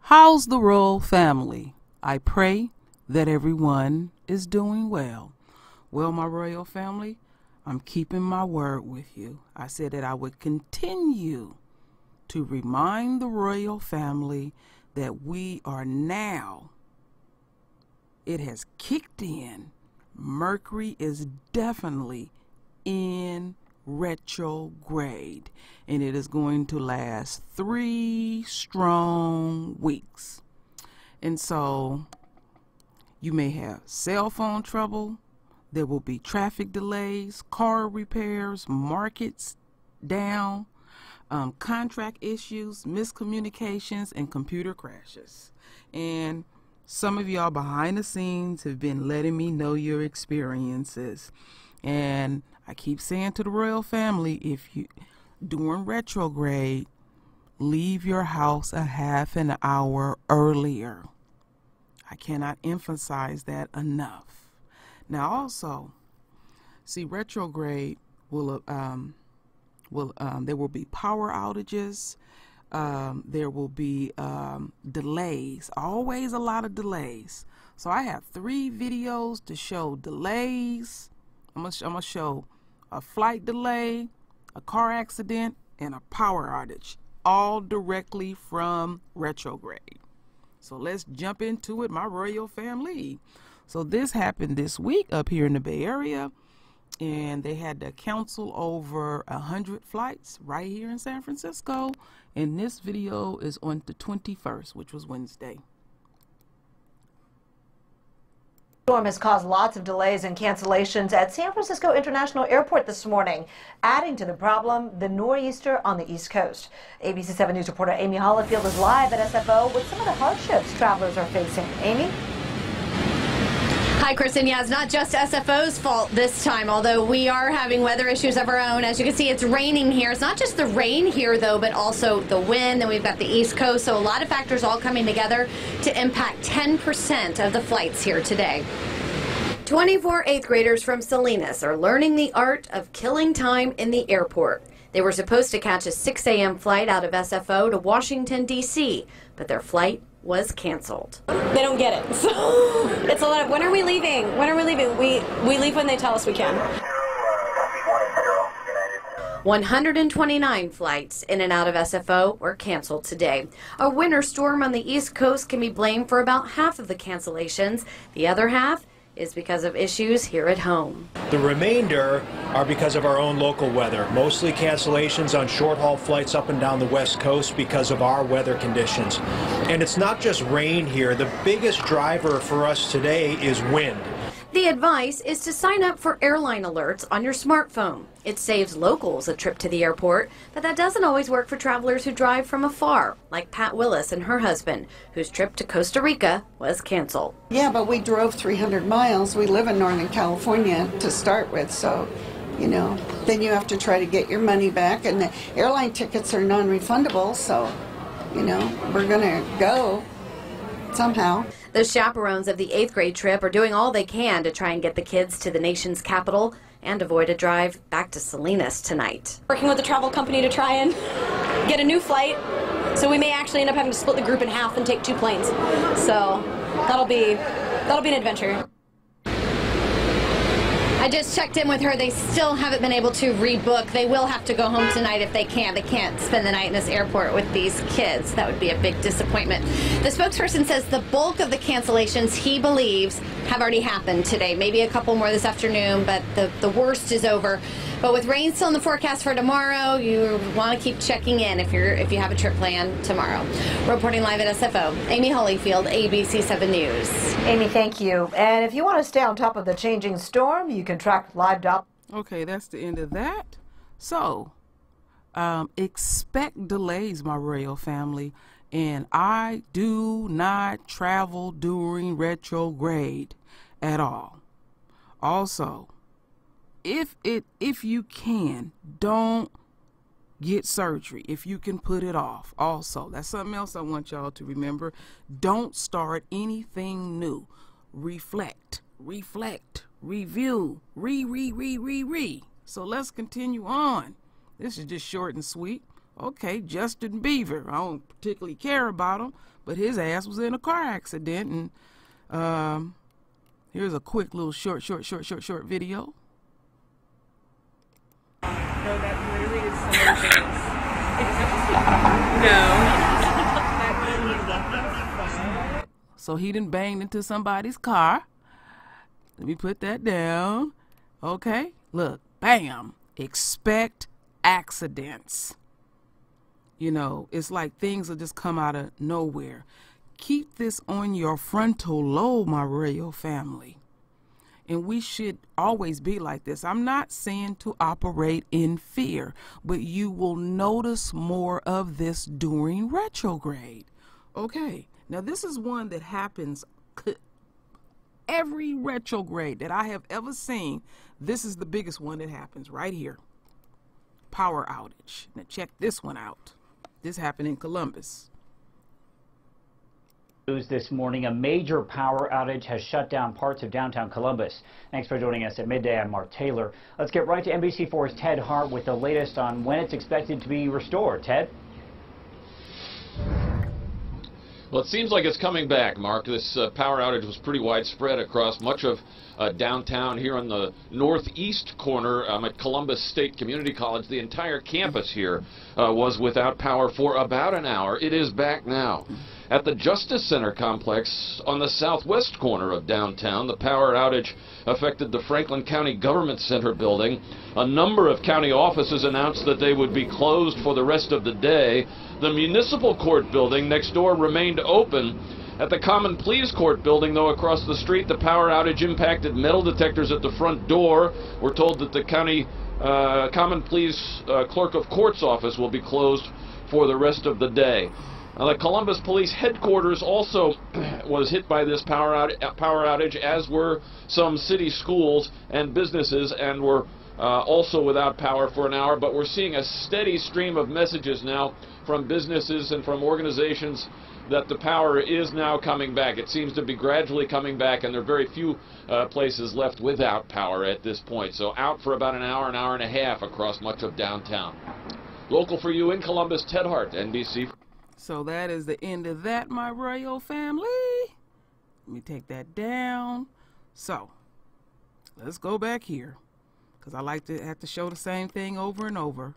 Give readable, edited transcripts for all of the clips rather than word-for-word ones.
How's the royal family? I pray that everyone is doing well. Well, my royal family, I'm keeping my word with you. I said that I would continue to remind the royal family that we are now, it has kicked in. Mercury is definitely in retrograde, and it is going to last 3 strong weeks. And so you may have cell phone trouble, there will be traffic delays, car repairs, markets down, contract issues, miscommunications, and computer crashes. And some of y'all behind the scenes have been letting me know your experiences. And I keep saying to the royal family, if you during retrograde, leave your house a half an hour earlier. I cannot emphasize that enough. Now also, see, retrograde will there will be power outages. There will be delays, always a lot of delays. So I have 3 videos to show delays. I'm gonna show a flight delay, a car accident, and a power outage, all directly from retrograde. So let's jump into it, my royal family. So this happened this week up here in the Bay Area, and they had to cancel over 100 flights right here in San Francisco. And this video is on the 21st, which was Wednesday. The storm has caused lots of delays and cancellations at San Francisco International Airport this morning. Adding to the problem, the nor'easter on the East Coast. ABC 7 News reporter Amy Hollifield is live at SFO with some of the hardships travelers are facing. Amy? Hi, Kristen. Yeah, it's not just SFO's fault this time, although we are having weather issues of our own. As you can see, it's raining here. It's not just the rain here, though, but also the wind. Then we've got the East Coast, so a lot of factors all coming together to impact 10% of the flights here today. 24 8th graders from Salinas are learning the art of killing time in the airport. They were supposed to catch a 6 a.m. flight out of SFO to Washington, D.C., but their flight was canceled. They don't get it. So it's a lot of, when are we leaving? When are we leaving? We leave when they tell us we can. 129 flights in and out of SFO were canceled today. A winter storm on the East Coast can be blamed for about half of the cancellations. The other half is because of issues here at home. The remainder are because of our own local weather, mostly cancellations on short-haul flights up and down the West Coast because of our weather conditions. And it's not just rain here. The biggest driver for us today is wind. The advice is to sign up for airline alerts on your smartphone. It saves locals a trip to the airport, but that doesn't always work for travelers who drive from afar, like Pat Willis and her husband, whose trip to Costa Rica was canceled. Yeah, but we drove 300 miles. We live in Northern California to start with, so, you know, then you have to try to get your money back, and the airline tickets are non-refundable, so, you know, we're going to go somehow. The chaperones of the 8th grade trip are doing all they can to try and get the kids to the nation's capital and avoid a drive back to Salinas tonight. Working with the travel company to try and get a new flight, so we may actually end up having to split the group in half and take 2 planes. So that'll be an adventure. I just checked in with her. They still haven't been able to rebook. They will have to go home tonight if they can. They can't spend the night in this airport with these kids. That would be a big disappointment. The spokesperson says the bulk of the cancellations he believes have already happened today. Maybe a couple more this afternoon, but the worst is over. But with rain still in the forecast for tomorrow, you want to keep checking in if you have a trip planned tomorrow. Reporting live at SFO, Amy Holyfield, ABC 7 News. Amy, thank you. And if you want to stay on top of the changing storm, you can track live. Okay, that's the end of that. So, expect delays, my royal family. And I do not travel during retrograde at all. Also, if you can, don't get surgery if you can put it off. Also, that's something else I want y'all to remember. Don't start anything new. Reflect, review, re. So let's continue on. This is just short and sweet. Okay, Justin Bieber. I don't particularly care about him, but his ass was in a car accident. And here's a quick little short video. No, that literally is someone's face. No. So he done banged into somebody's car. Let me put that down. Okay, look, bam. Expect accidents. You know, it's like things will just come out of nowhere. Keep this on your frontal lobe, my royal family. And we should always be like this. I'm not saying to operate in fear, but you will notice more of this during retrograde. Okay, now this is one that happens every retrograde that I have ever seen. This is the biggest one that happens right here. Power outage. Now check this one out. This happened in Columbus. News this morning, a major power outage has shut down parts of downtown Columbus. Thanks for joining us at midday. I'm Mark Taylor. Let's get right to NBC4's Ted Hart with the latest on when it's expected to be restored. Ted? Well, it seems like it's coming back, Mark. This power outage was pretty widespread across much of downtown here on the northeast corner at Columbus State Community College. The entire campus here was without power for about an hour. It is back now. At the Justice Center complex on the southwest corner of downtown, the power outage affected the Franklin County Government Center building. A number of county offices announced that they would be closed for the rest of the day. The municipal court building next door remained open. At the Common Pleas Court building, though, across the street, the power outage impacted metal detectors at the front door. We're told that the county Common Pleas Clerk of Court's office will be closed for the rest of the day. The Columbus Police Headquarters also was hit by this power outage, as were some city schools and businesses, and were also without power for an hour. But we're seeing a steady stream of messages now from businesses and from organizations that the power is now coming back. It seems to be gradually coming back, and there are very few places left without power at this point. So out for about an hour and a half across much of downtown. Local for you in Columbus, Ted Hart, NBC. So that is the end of that, my royal family. Let me take that down. So let's go back here, because I like to have to show the same thing over and over.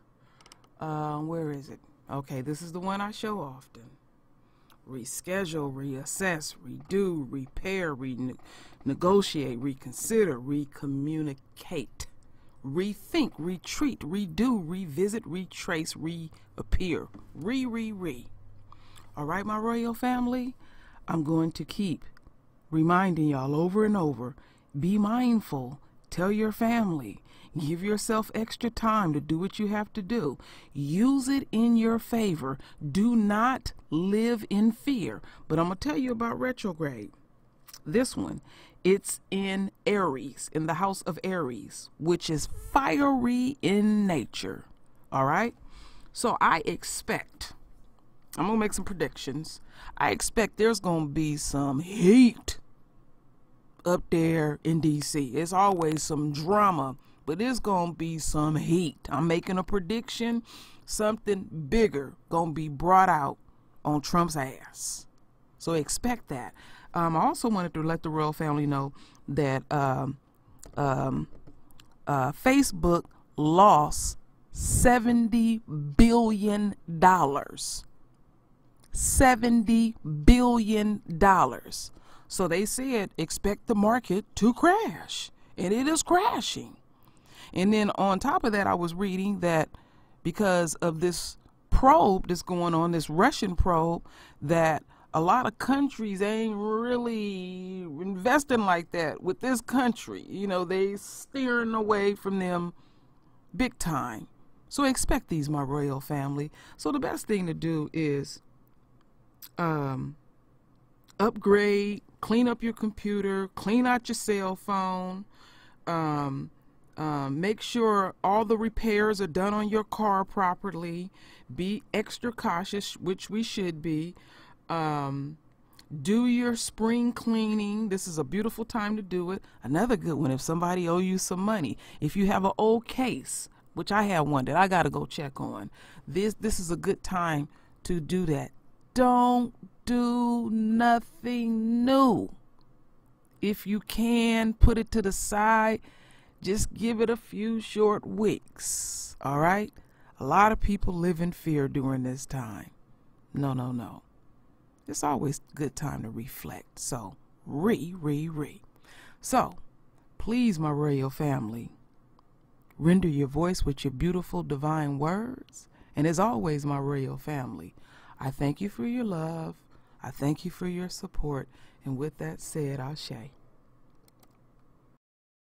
Where is it? Okay, this is the one I show often. Reschedule, reassess, redo, repair, renegotiate, reconsider, recommunicate, rethink, retreat, redo, revisit, retrace, reappear, re. All right, my royal family, I'm going to keep reminding y'all over and over, be mindful, tell your family, give yourself extra time to do what you have to do. Use it in your favor. Do not live in fear. But I'm going to tell you about retrograde. This one, it's in Aries, in the house of Aries, which is fiery in nature. All right? So I expect, I'm going to make some predictions. I expect there's going to be some heat up there in D.C. It's always some drama, but there's going to be some heat. I'm making a prediction. Something bigger going to be brought out on Trump's ass. So expect that. I also wanted to let the royal family know that Facebook lost $70 billion. $70 billion. So they said expect the market to crash, and it is crashing. And then on top of that, I was reading that because of this probe that's going on, this Russian probe, that a lot of countries ain't really investing like that with this country. You know, they steering away from them big time. So expect these, my royal family. So the best thing to do is upgrade, clean up your computer, clean out your cell phone, make sure all the repairs are done on your car properly. Be extra cautious, which we should be. Do your spring cleaning. This is a beautiful time to do it. Another good one, if somebody owe you some money. If you have an old case which I have one that I got to go check on. This is a good time to do that. Don't do nothing new. If you can, put it to the side. Just give it a few short weeks, all right? A lot of people live in fear during this time. No. It's always a good time to reflect. So, So, please, my royal family, render your voice with your beautiful divine words. And as always, my royal family, I thank you for your love. I thank you for your support. And with that said, Ashe.